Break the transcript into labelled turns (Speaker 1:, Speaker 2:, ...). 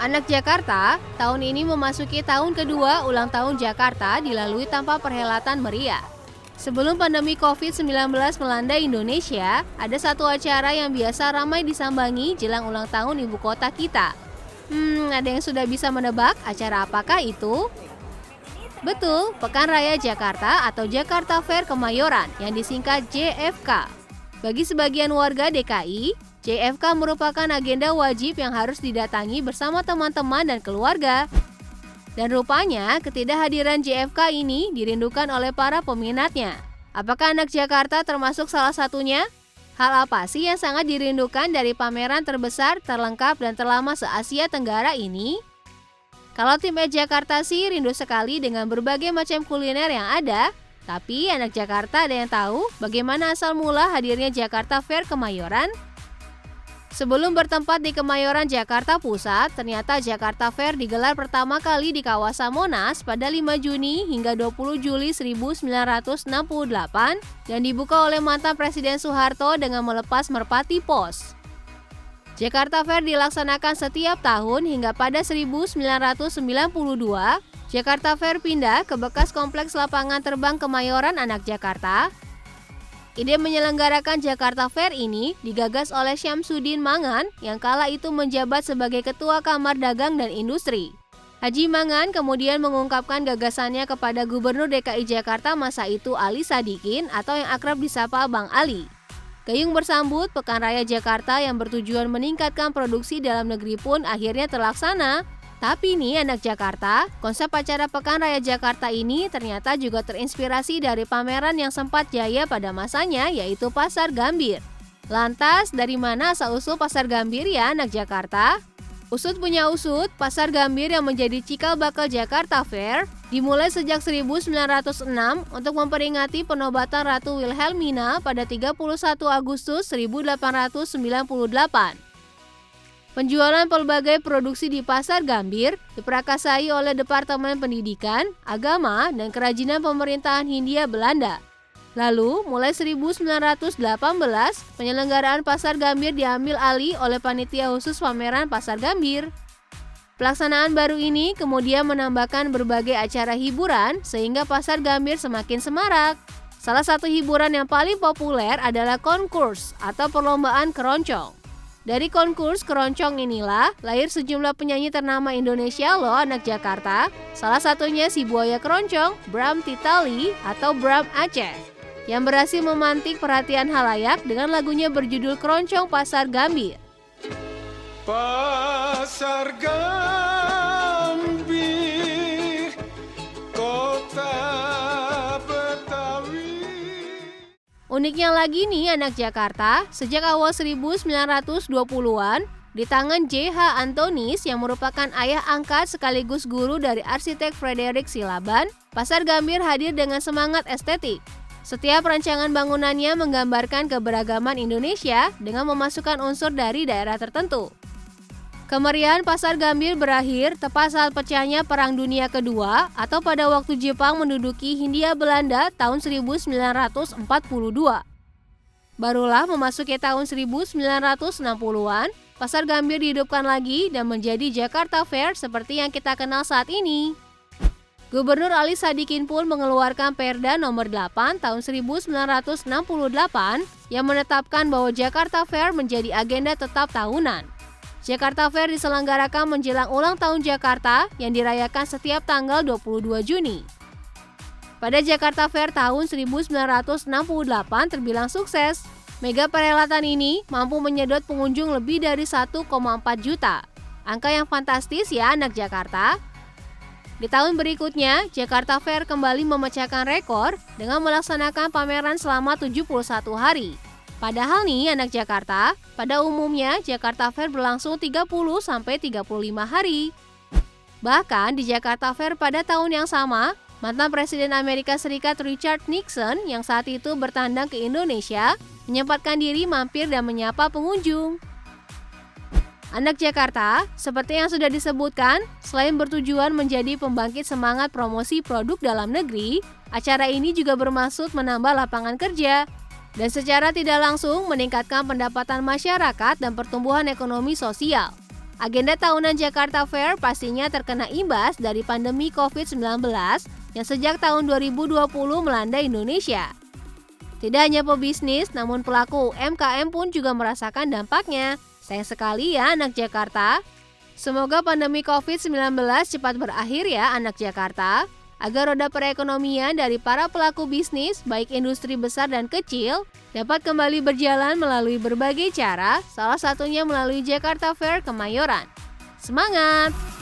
Speaker 1: Anak Jakarta, tahun ini memasuki tahun kedua ulang tahun Jakarta dilalui tanpa perhelatan meriah. Sebelum pandemi COVID-19 melanda Indonesia, ada satu acara yang biasa ramai disambangi jelang ulang tahun ibu kota kita. Ada yang sudah bisa menebak acara apakah itu? Betul, Pekan Raya Jakarta atau Jakarta Fair Kemayoran yang disingkat JFK. Bagi sebagian warga DKI, JFK merupakan agenda wajib yang harus didatangi bersama teman-teman dan keluarga. Dan rupanya ketidakhadiran JFK ini dirindukan oleh para peminatnya. Apakah anak Jakarta termasuk salah satunya? Hal apa sih yang sangat dirindukan dari pameran terbesar, terlengkap, dan terlama se-Asia Tenggara ini? Kalau tim Jakarta sih rindu sekali dengan berbagai macam kuliner yang ada. Tapi anak Jakarta ada yang tahu bagaimana asal mula hadirnya Jakarta Fair Kemayoran? Sebelum bertempat di Kemayoran, Jakarta Pusat, ternyata Jakarta Fair digelar pertama kali di kawasan Monas pada 5 Juni hingga 20 Juli 1968 dan dibuka oleh mantan Presiden Soeharto dengan melepas merpati pos. Jakarta Fair dilaksanakan setiap tahun hingga pada 1992, Jakarta Fair pindah ke bekas kompleks lapangan terbang Kemayoran Anak Jakarta. Ide menyelenggarakan Jakarta Fair ini digagas oleh Syamsuddin Mangan yang kala itu menjabat sebagai Ketua Kamar Dagang dan Industri. Haji Mangan kemudian mengungkapkan gagasannya kepada Gubernur DKI Jakarta masa itu Ali Sadikin atau yang akrab disapa Bang Ali. Gayung bersambut, Pekan Raya Jakarta yang bertujuan meningkatkan produksi dalam negeri pun akhirnya terlaksana. Tapi nih anak Jakarta, konsep acara Pekan Raya Jakarta ini ternyata juga terinspirasi dari pameran yang sempat jaya pada masanya, yaitu Pasar Gambir. Lantas, dari mana asal-usul Pasar Gambir ya anak Jakarta? Usut punya usut, Pasar Gambir yang menjadi cikal bakal Jakarta Fair dimulai sejak 1906 untuk memperingati penobatan Ratu Wilhelmina pada 31 Agustus 1898. Penjualan pelbagai produksi di Pasar Gambir diperakasai oleh Departemen Pendidikan, Agama, dan Kerajinan Pemerintahan Hindia Belanda. Lalu, mulai 1918, penyelenggaraan Pasar Gambir diambil alih oleh Panitia Khusus Pameran Pasar Gambir. Pelaksanaan baru ini kemudian menambahkan berbagai acara hiburan sehingga Pasar Gambir semakin semarak. Salah satu hiburan yang paling populer adalah konkurs atau perlombaan keroncong. Dari konkurs keroncong inilah lahir sejumlah penyanyi ternama Indonesia loh anak Jakarta. Salah satunya si buaya keroncong, Bram Titali atau Bram Aceh, yang berhasil memantik perhatian halayak dengan lagunya berjudul Keroncong Pasar Gambir.
Speaker 2: Pasar Gambir, kota Betawi.
Speaker 1: Uniknya lagi nih anak Jakarta, sejak awal 1920-an, di tangan J.H. Antonis yang merupakan ayah angkat sekaligus guru dari arsitek Frederick Silaban, Pasar Gambir hadir dengan semangat estetik. Setiap rancangan bangunannya menggambarkan keberagaman Indonesia dengan memasukkan unsur dari daerah tertentu. Kemeriahan Pasar Gambir berakhir tepat saat pecahnya Perang Dunia Kedua atau pada waktu Jepang menduduki Hindia Belanda tahun 1942. Barulah memasuki tahun 1960-an, Pasar Gambir dihidupkan lagi dan menjadi Jakarta Fair seperti yang kita kenal saat ini. Gubernur Ali Sadikin pun mengeluarkan Perda nomor 8 tahun 1968 yang menetapkan bahwa Jakarta Fair menjadi agenda tetap tahunan. Jakarta Fair diselenggarakan menjelang ulang tahun Jakarta yang dirayakan setiap tanggal 22 Juni. Pada Jakarta Fair tahun 1968 terbilang sukses. Mega perhelatan ini mampu menyedot pengunjung lebih dari 1,4 juta. Angka yang fantastis ya anak Jakarta. Di tahun berikutnya, Jakarta Fair kembali memecahkan rekor dengan melaksanakan pameran selama 71 hari. Padahal nih anak Jakarta, pada umumnya Jakarta Fair berlangsung 30-35 hari. Bahkan di Jakarta Fair pada tahun yang sama, mantan Presiden Amerika Serikat Richard Nixon yang saat itu bertandang ke Indonesia, menyempatkan diri mampir dan menyapa pengunjung. Anak Jakarta, seperti yang sudah disebutkan, selain bertujuan menjadi pembangkit semangat promosi produk dalam negeri, acara ini juga bermaksud menambah lapangan kerja dan secara tidak langsung meningkatkan pendapatan masyarakat dan pertumbuhan ekonomi sosial. Agenda tahunan Jakarta Fair pastinya terkena imbas dari pandemi COVID-19 yang sejak tahun 2020 melanda Indonesia. Tidak hanya pebisnis, namun pelaku UMKM pun juga merasakan dampaknya. Sayang sekali ya anak Jakarta. Semoga pandemi COVID-19 cepat berakhir ya anak Jakarta, agar roda perekonomian dari para pelaku bisnis, baik industri besar dan kecil, dapat kembali berjalan melalui berbagai cara, salah satunya melalui Jakarta Fair Kemayoran. Semangat!